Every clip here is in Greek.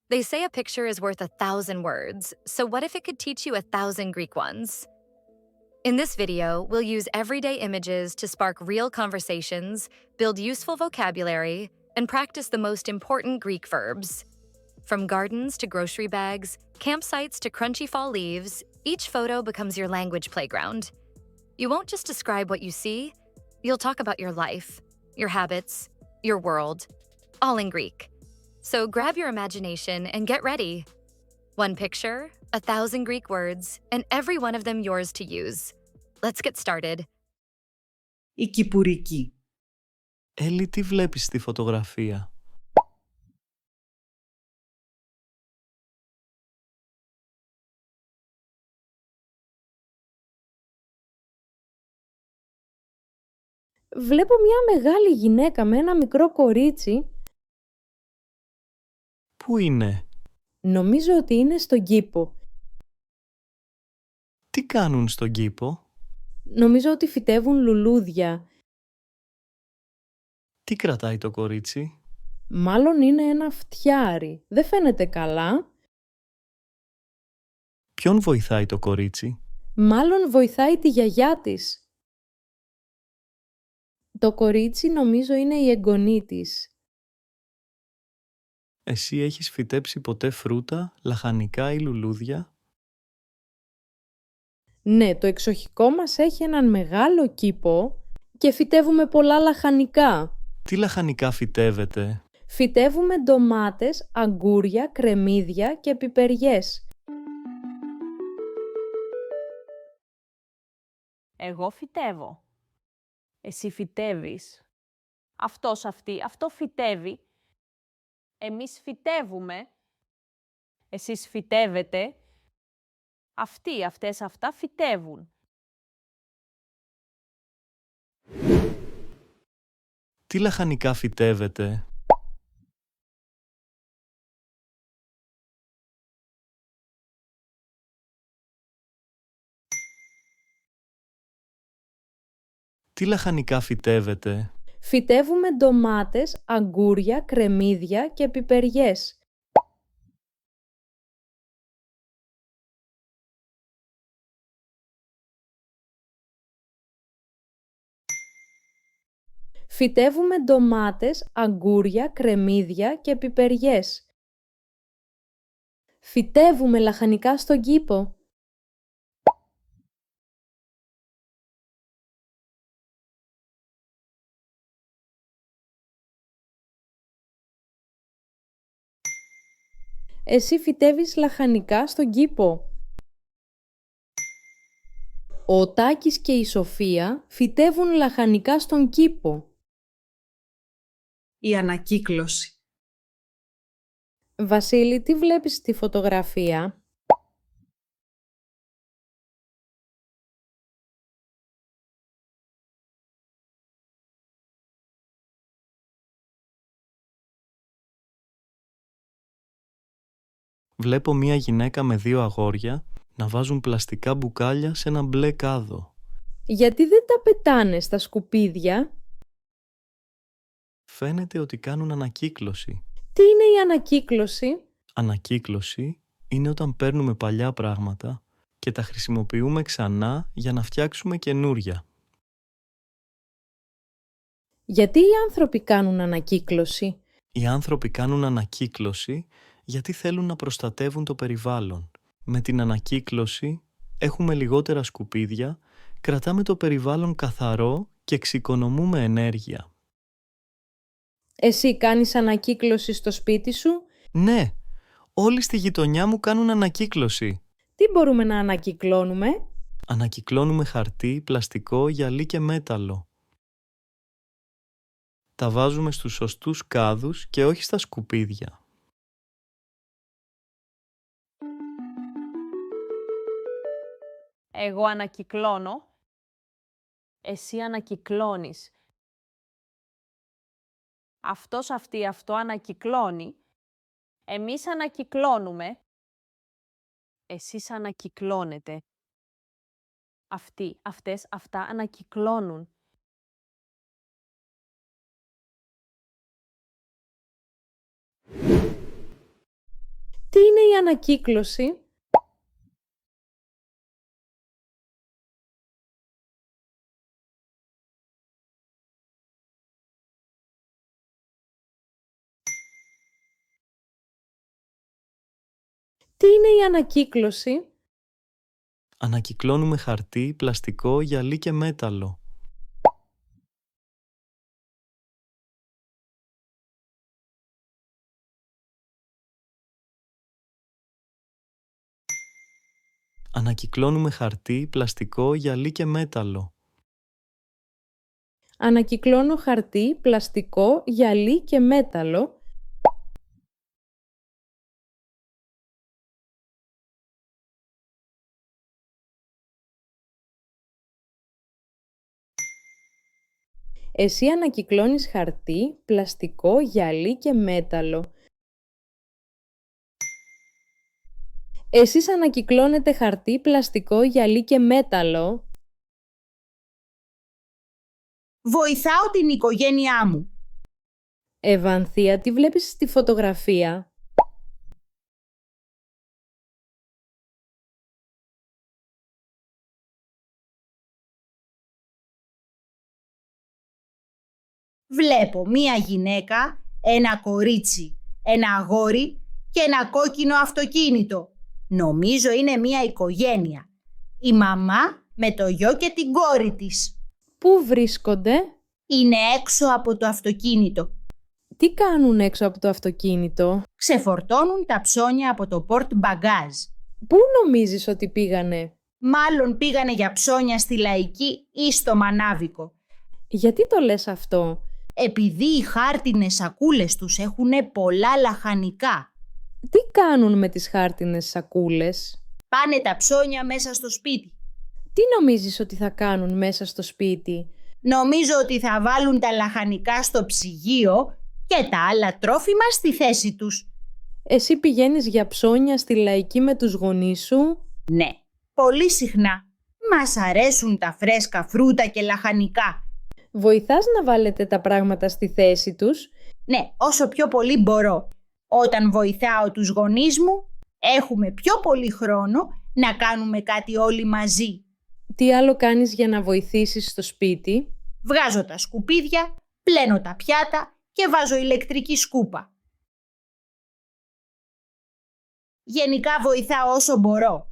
They say a picture is worth 1,000 words, so what if it could teach you 1,000 Greek ones? In this video, we'll use everyday images to spark real conversations, build useful vocabulary, and practice the most important Greek verbs. From gardens to grocery bags, campsites to crunchy fall leaves, each photo becomes your language playground. You won't just describe what you see, you'll talk about your life, your habits, your world, all in Greek. So grab your imagination and get ready. One picture, 1,000 Greek words, and every one of them yours to use. Let's get started. Η κυπουρική. Έλλη, τι βλέπεις στη φωτογραφία? Βλέπω μια μεγάλη γυναίκα με ένα μικρό κορίτσι. Πού είναι? Νομίζω ότι είναι στον κήπο. Τι κάνουν στον κήπο? Νομίζω ότι φυτεύουν λουλούδια. Τι κρατάει το κορίτσι? Μάλλον είναι ένα φτιάρι. Δεν φαίνεται καλά. Ποιον βοηθάει το κορίτσι? Μάλλον βοηθάει τη γιαγιά της. Το κορίτσι νομίζω είναι η εγγονή της. Εσύ έχεις φυτέψει ποτέ φρούτα, λαχανικά ή λουλούδια? Ναι, το εξοχικό μας έχει έναν μεγάλο κήπο και φυτεύουμε πολλά λαχανικά. Τι λαχανικά φυτεύετε? Φυτεύουμε ντομάτες, αγκούρια, κρεμμύδια και πιπεριές. Εγώ φυτεύω. Εσύ φυτεύεις. Αυτός, αυτή, αυτό φυτεύει. Εμείς φυτεύουμε. Εσείς φυτεύετε. Αυτοί, αυτές, αυτά φυτεύουν. Τι λαχανικά φυτεύετε? Τι λαχανικά φυτεύετε? Φυτεύουμε ντομάτες, αγκούρια, κρεμμύδια και πιπεριές. Φυτεύουμε ντομάτες, αγκούρια, κρεμμύδια και πιπεριές. Φυτεύουμε λαχανικά στον κήπο. Εσύ φυτεύεις λαχανικά στον κήπο. Ο Τάκης και η Σοφία φυτεύουν λαχανικά στον κήπο. Η ανακύκλωση. Βασίλη, τι βλέπεις στη φωτογραφία? Βλέπω μία γυναίκα με 2 αγόρια να βάζουν πλαστικά μπουκάλια σε ένα μπλε κάδο. Γιατί δεν τα πετάνε στα σκουπίδια? Φαίνεται ότι κάνουν ανακύκλωση. Τι είναι η ανακύκλωση? Ανακύκλωση είναι όταν παίρνουμε παλιά πράγματα και τα χρησιμοποιούμε ξανά για να φτιάξουμε καινούρια. Γιατί οι άνθρωποι κάνουν ανακύκλωση? Οι άνθρωποι κάνουν ανακύκλωση γιατί θέλουν να προστατεύουν το περιβάλλον. Με την ανακύκλωση έχουμε λιγότερα σκουπίδια, κρατάμε το περιβάλλον καθαρό και εξοικονομούμε ενέργεια. Εσύ κάνεις ανακύκλωση στο σπίτι σου? Ναι, όλοι στη γειτονιά μου κάνουν ανακύκλωση. Τι μπορούμε να ανακυκλώνουμε? Ανακυκλώνουμε χαρτί, πλαστικό, γυαλί και μέταλλο. Τα βάζουμε στους σωστούς κάδους και όχι στα σκουπίδια. Εγώ ανακυκλώνω. Εσύ ανακυκλώνεις. Αυτός, αυτή, αυτό ανακυκλώνει. Εμείς ανακυκλώνουμε. Εσείς ανακυκλώνετε. Αυτοί, αυτές, αυτά ανακυκλώνουν. ανακύκλωση? Τι είναι η ανακύκλωση? Ανακυκλώνουμε χαρτί, πλαστικό, γυαλί και μέταλλο. Ανακυκλώνουμε χαρτί, πλαστικό, γυαλί και μέταλλο. Ανακυκλώνω χαρτί, πλαστικό, γυαλί και μέταλλο. Εσύ ανακυκλώνεις χαρτί, πλαστικό, γυαλί και μέταλλο. Εσείς ανακυκλώνετε χαρτί, πλαστικό, γυαλί και μέταλλο. Βοηθάω την οικογένειά μου. Ευανθία, τι βλέπεις στη φωτογραφία? Βλέπω μία γυναίκα, ένα κορίτσι, ένα αγόρι και ένα κόκκινο αυτοκίνητο. Νομίζω είναι μία οικογένεια. Η μαμά με το γιο και την κόρη της. Πού βρίσκονται? Είναι έξω από το αυτοκίνητο. Τι κάνουν έξω από το αυτοκίνητο? Ξεφορτώνουν τα ψώνια από το πορτ μπαγκάζ. Πού νομίζεις ότι πήγανε? Μάλλον πήγανε για ψώνια στη Λαϊκή ή στο Μανάβικο. Γιατί το λες αυτό? Επειδή οι χάρτινες σακούλες τους έχουν πολλά λαχανικά. Τι κάνουν με τις χάρτινες σακούλες? Πάνε τα ψώνια μέσα στο σπίτι. Τι νομίζεις ότι θα κάνουν μέσα στο σπίτι? Νομίζω ότι θα βάλουν τα λαχανικά στο ψυγείο και τα άλλα τρόφιμα στη θέση τους. Εσύ πηγαίνεις για ψώνια στη Λαϊκή με τους γονείς σου? Ναι, πολύ συχνά. Μας αρέσουν τα φρέσκα φρούτα και λαχανικά. Βοηθάς να βάλετε τα πράγματα στη θέση τους? Ναι, όσο πιο πολύ μπορώ. Όταν βοηθάω τους γονείς μου, έχουμε πιο πολύ χρόνο να κάνουμε κάτι όλοι μαζί. Τι άλλο κάνεις για να βοηθήσεις στο σπίτι? Βγάζω τα σκουπίδια, πλένω τα πιάτα και βάζω ηλεκτρική σκούπα. Γενικά βοηθάω όσο μπορώ.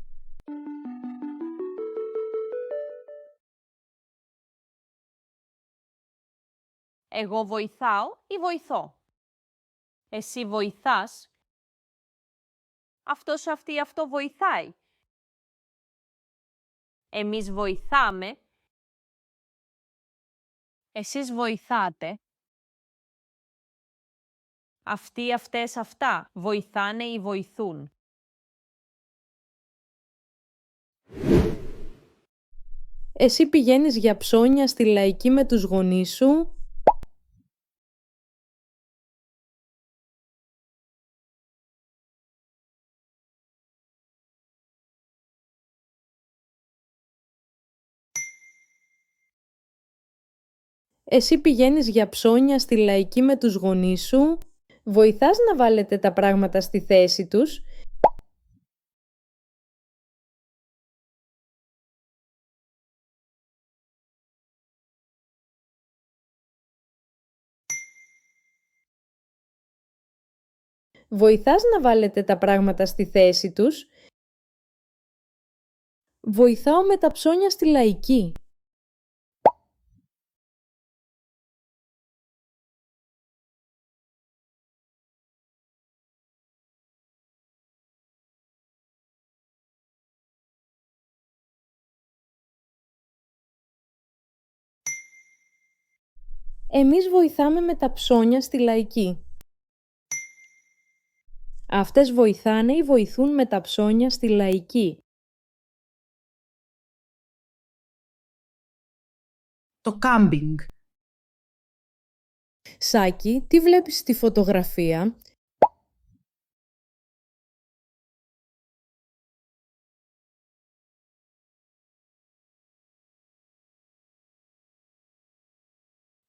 Εγώ βοηθάω ή βοηθώ? Εσύ βοηθάς? Αυτός αυτή αυτό βοηθάει? Εμείς βοηθάμε? Εσείς βοηθάτε? Αυτοί αυτές αυτά βοηθάνε ή βοηθούν? Εσύ πηγαίνεις για ψώνια στη Λαϊκή με τους γονείς σου? Εσύ πηγαίνεις για ψώνια στη Λαϊκή με τους γονείς σου? Βοηθάς να βάλετε τα πράγματα στη θέση τους? Βοηθάς να βάλετε τα πράγματα στη θέση τους? Βοηθάω με τα ψώνια στη Λαϊκή. Εμείς βοηθάμε με τα ψώνια στη Λαϊκή. Αυτές βοηθάνε ή βοηθούν με τα ψώνια στη Λαϊκή. Το κάμπινγκ. Σάκη, τι βλέπεις στη φωτογραφία?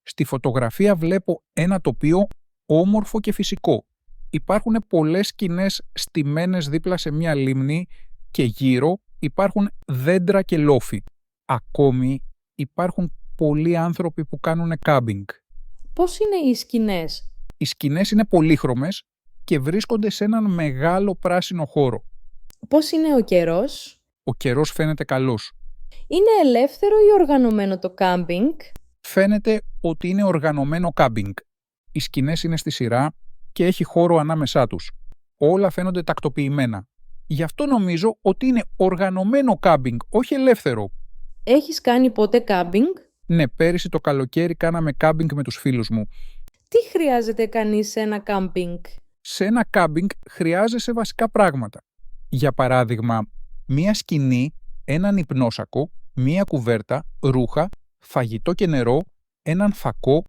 Στη φωτογραφία βλέπω ένα τοπίο όμορφο και φυσικό. υπάρχουν πολλές σκηνές στημένες δίπλα σε μια λίμνη και γύρω υπάρχουν δέντρα και λόφοι. Ακόμη υπάρχουν πολλοί άνθρωποι που κάνουν κάμπινγκ. Πώς είναι οι σκηνές? Οι σκηνές είναι πολύχρωμες και βρίσκονται σε έναν μεγάλο πράσινο χώρο. Πώς είναι ο καιρός? Ο καιρός φαίνεται καλός. Είναι ελεύθερο ή οργανωμένο το κάμπινγκ? Φαίνεται ότι είναι οργανωμένο κάμπινγκ. Οι σκηνές είναι στη σειρά και έχει χώρο ανάμεσά τους. Όλα φαίνονται τακτοποιημένα. Γι' αυτό νομίζω ότι είναι οργανωμένο κάμπινγκ, όχι ελεύθερο. Έχεις κάνει ποτέ κάμπινγκ? Ναι, πέρυσι το καλοκαίρι κάναμε κάμπινγκ με τους φίλους μου. Τι χρειάζεται κανείς σε ένα κάμπινγκ? Σε ένα κάμπινγκ χρειάζεσαι βασικά πράγματα. Για παράδειγμα, μία σκηνή, έναν υπνόσακο, μία κουβέρτα, ρούχα, φαγητό και νερό, έναν φακό,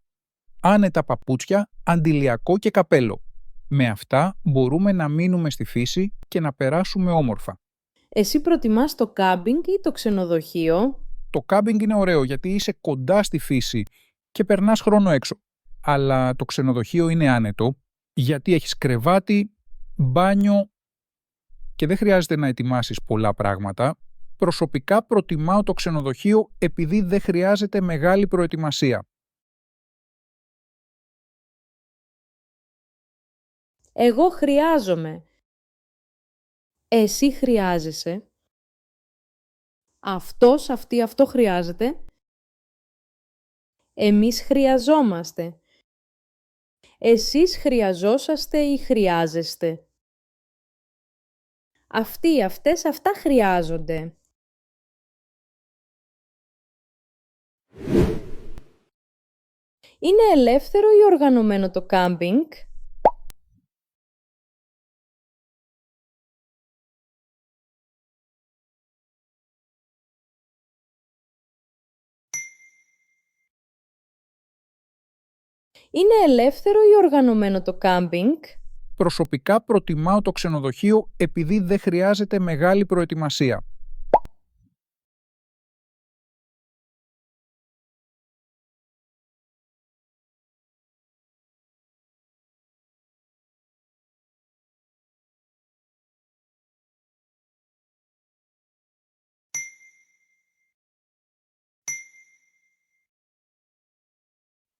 άνετα παπούτσια, αντιλιακό και καπέλο. Με αυτά μπορούμε να μείνουμε στη φύση και να περάσουμε όμορφα. Εσύ προτιμάς το κάμπινγκ ή το ξενοδοχείο? Το κάμπινγκ είναι ωραίο γιατί είσαι κοντά στη φύση και περνάς χρόνο έξω. Αλλά το ξενοδοχείο είναι άνετο γιατί έχεις κρεβάτι, μπάνιο και δεν χρειάζεται να ετοιμάσεις πολλά πράγματα. Προσωπικά προτιμάω το ξενοδοχείο επειδή δεν χρειάζεται μεγάλη προετοιμασία. Εγώ χρειάζομαι. Εσύ χρειάζεσαι. Αυτό χρειάζεται. Εμείς χρειαζόμαστε. Εσείς χρειαζόσαστε ή χρειάζεστε. Αυτά χρειάζονται. Είναι ελεύθερο ή οργανωμένο το κάμπινγκ? Είναι ελεύθερο ή οργανωμένο το κάμπινγκ? Προσωπικά προτιμάω το ξενοδοχείο επειδή δεν χρειάζεται μεγάλη προετοιμασία.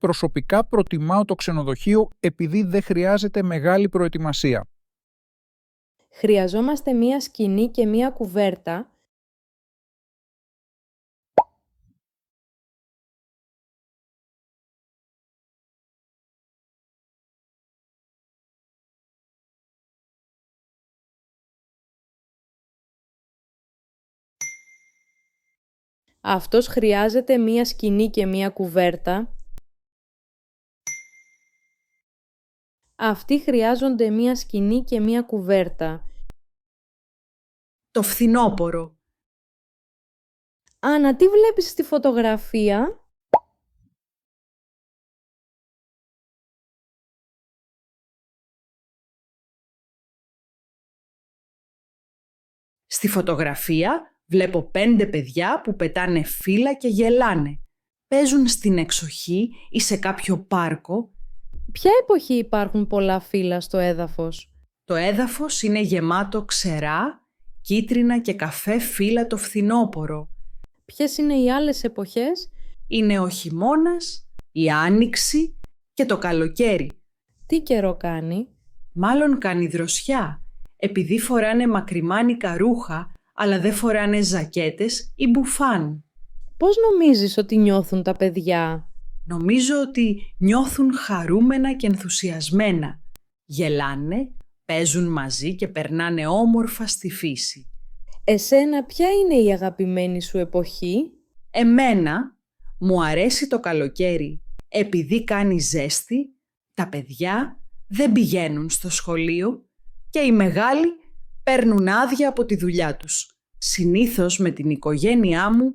Προσωπικά προτιμάω το ξενοδοχείο επειδή δεν χρειάζεται μεγάλη προετοιμασία. Χρειαζόμαστε μία σκηνή και μία κουβέρτα. Αυτός χρειάζεται μία σκηνή και μία κουβέρτα. Αυτοί χρειάζονται μία σκηνή και μία κουβέρτα. Το φθινόπωρο. Άννα, τι βλέπεις στη φωτογραφία? Στη φωτογραφία βλέπω 5 παιδιά που πετάνε φύλλα και γελάνε. Παίζουν στην εξοχή ή σε κάποιο πάρκο. Ποια εποχή υπάρχουν πολλά φύλλα στο έδαφος? Το έδαφος είναι γεμάτο ξερά, κίτρινα και καφέ φύλλα το φθινόπωρο. Ποιες είναι οι άλλες εποχές? Είναι ο χειμώνας, η άνοιξη και το καλοκαίρι. Τι καιρό κάνει? Μάλλον κάνει δροσιά, επειδή φοράνε μακριμάνικα ρούχα, αλλά δεν φοράνε ζακέτες ή μπουφάν. Πώς νομίζεις ότι νιώθουν τα παιδιά? Νομίζω ότι νιώθουν χαρούμενα και ενθουσιασμένα. Γελάνε, παίζουν μαζί και περνάνε όμορφα στη φύση. Εσένα ποια είναι η αγαπημένη σου εποχή? Εμένα μου αρέσει το καλοκαίρι, επειδή κάνει ζέστη, τα παιδιά δεν πηγαίνουν στο σχολείο και οι μεγάλοι παίρνουν άδεια από τη δουλειά τους. Συνήθως με την οικογένειά μου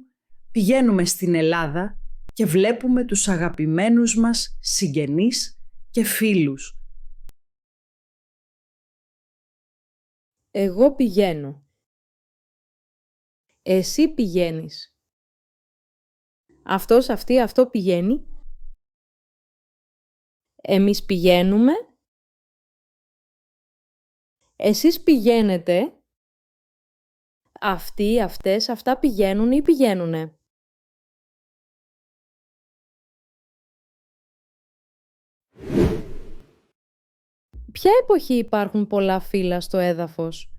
πηγαίνουμε στην Ελλάδα και βλέπουμε τους αγαπημένους μας συγγενείς και φίλους. Εγώ πηγαίνω. Εσύ πηγαίνεις. Αυτό πηγαίνει. Εμείς πηγαίνουμε. Εσείς πηγαίνετε. Αυτοί, αυτές, αυτά πηγαίνουν ή πηγαίνουνε. Ποια εποχή υπάρχουν πολλά φύλλα στο έδαφος?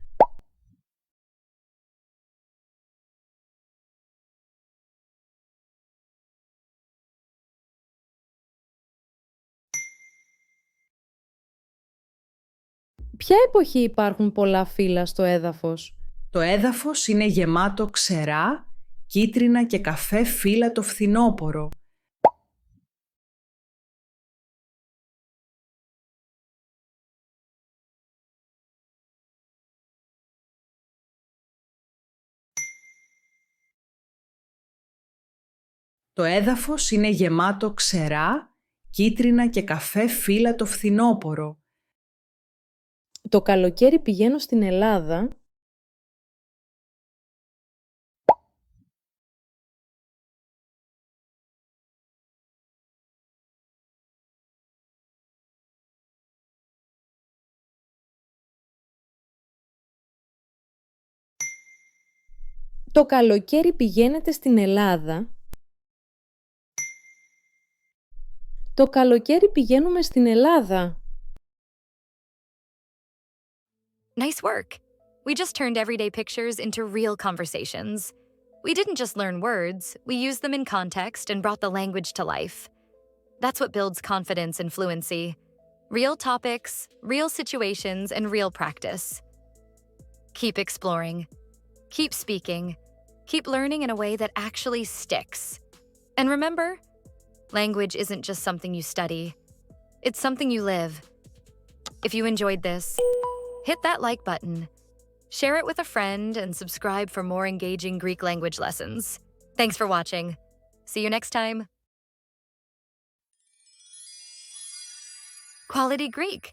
Ποια εποχή υπάρχουν πολλά φύλλα στο έδαφος? Το έδαφος είναι γεμάτο ξερά, κίτρινα και καφέ φύλλα το φθινόπωρο. Το έδαφος είναι γεμάτο ξερά, κίτρινα και καφέ φύλλα το φθινόπωρο. Το καλοκαίρι πηγαίνω στην Ελλάδα. Το καλοκαίρι πηγαίνετε στην Ελλάδα. Το καλοκαίρι πηγαίνουμε στην Ελλάδα. Nice work! We just turned everyday pictures into real conversations. We didn't just learn words, we used them in context and brought the language to life. That's what builds confidence and fluency. Real topics, real situations, and real practice. Keep exploring. Keep speaking. Keep learning in a way that actually sticks. And remember, language isn't just something you study. It's something you live. If you enjoyed this, hit that like button, share it with a friend, and subscribe for more engaging Greek language lessons. Thanks for watching. See you next time. Quality Greek.